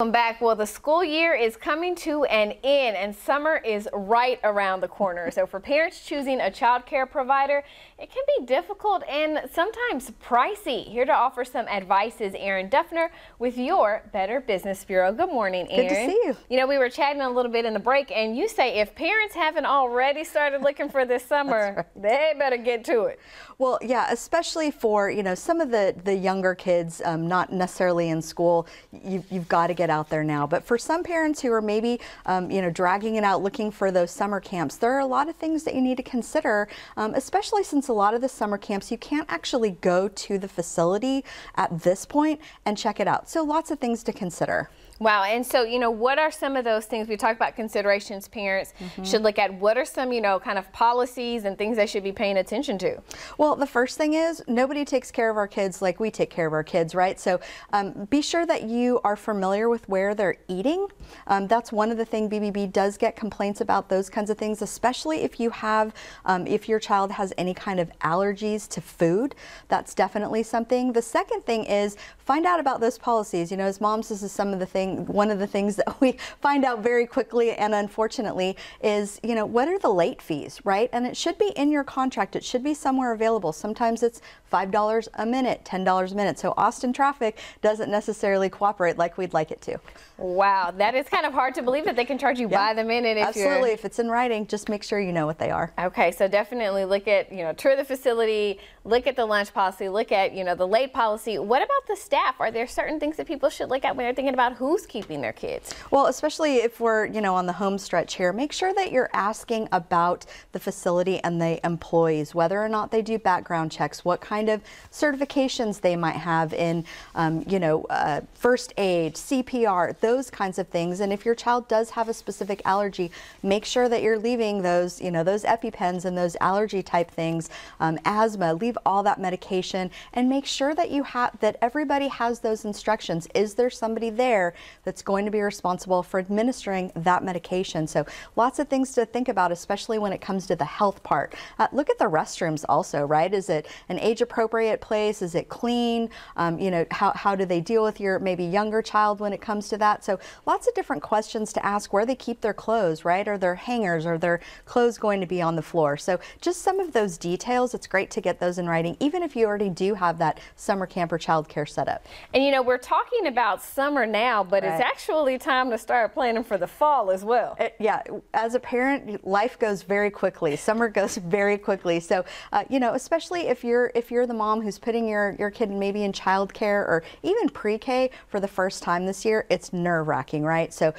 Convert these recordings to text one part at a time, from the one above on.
Welcome back. Well, the school year is coming to an end and summer is right around the corner. So for parents choosing a child care provider, it can be difficult and sometimes pricey. Here to offer some advice is Erin Duffner with your Better Business Bureau. Good morning, Erin. Good to see you. You know, we were chatting a little bit in the break and you say if parents haven't already started looking for this summer, they better get to it. Well, yeah, especially for, some of the younger kids, not necessarily in school, you've got to get out there now. But for some parents who are maybe, dragging it out looking for those summer camps, there are a lot of things that you need to consider, especially since a lot of the summer camps, you can't actually go to the facility at this point and check it out. So lots of things to consider. Wow. And so, what are some of those things we talked about considerations parents should look at? What are some, kind of policies and things they should be paying attention to? Well, the first thing is nobody takes care of our kids like we take care of our kids, right? So be sure that you are familiar with where they're eating. That's one of the things BBB does get complaints about, those kinds of things, especially if you have, if your child has any kind of allergies to food. That's definitely something. The second thing is find out about those policies. As moms, this is one of the things that we find out very quickly and unfortunately is, what are the late fees, right? And it should be in your contract. It should be somewhere available. Sometimes it's $5 a minute, $10 a minute. So Austin traffic doesn't necessarily cooperate like we'd like it to. Wow, that is kind of hard to believe that they can charge you by the minute. Absolutely. If it's in writing, just make sure you know what they are. Okay, so definitely look at, tour the facility, look at the lunch policy, look at, the late policy. What about the staff? Are there certain things that people should look at when they're thinking about who's keeping their kids? Well, especially if we're, on the home stretch here, make sure that you're asking about the facility and the employees, whether or not they do background checks, what kind of certifications they might have in, first aid, CPR, those kinds of things. And if your child does have a specific allergy, make sure that you're leaving those, those EpiPens and those allergy type things, asthma, leave all that medication and make sure that that everybody has those instructions. Is there somebody there that's going to be responsible for administering that medication? So lots of things to think about, especially when it comes to the health part. Look at the restrooms also, right? Is it an age appropriate place? Is it clean? How do they deal with your maybe younger child when it comes to that? So lots of different questions to ask where they keep their clothes, right? Are there hangers? Are their clothes going to be on the floor? So just some of those details, it's great to get those in writing, even if you already do have that summer camp or child care set up. And we're talking about summer now, but it's actually time to start planning for the fall as well. Yeah, as a parent, life goes very quickly. Summer goes very quickly. So, especially if you're the mom who's putting your kid maybe in child care or even pre-K for the first time this year, it's nerve-wracking, right? So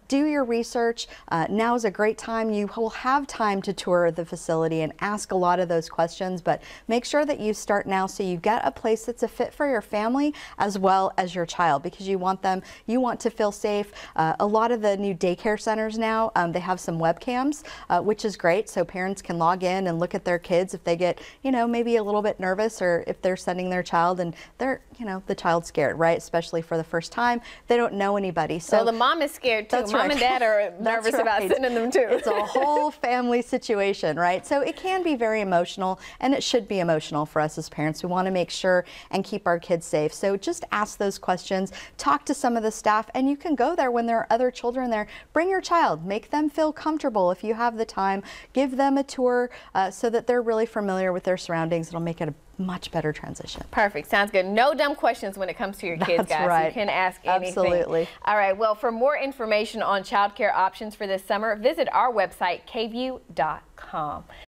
do your research. Now is a great time. You will have time to tour the facility and ask a lot of those questions, but make sure that you start now so you get a place that's a fit for your family as well as your child, because you want to feel safe. A lot of the new daycare centers now, they have some webcams, which is great. So parents can log in and look at their kids if they get, maybe a little bit nervous or if they're sending their child and they're, the child's scared, right? Especially for the first time. They don't know anybody. So the mom is scared too. Mom and dad are nervous about sending them too. It's a whole family situation, right? So it can be very emotional and it should be emotional for us as parents. We want to make sure and keep our kids safe. So just ask those questions, talk to some of the staff, and you can go there when there are other children there. Bring your child, make them feel comfortable if you have the time. Give them a tour so that they're really familiar with their surroundings. It'll make it a much better transition. Perfect. Sounds good. No dumb questions when it comes to your kids, guys. Right. You can ask anything. Absolutely. All right. Well, for more information on child care options for this summer, visit our website, KVUE.com.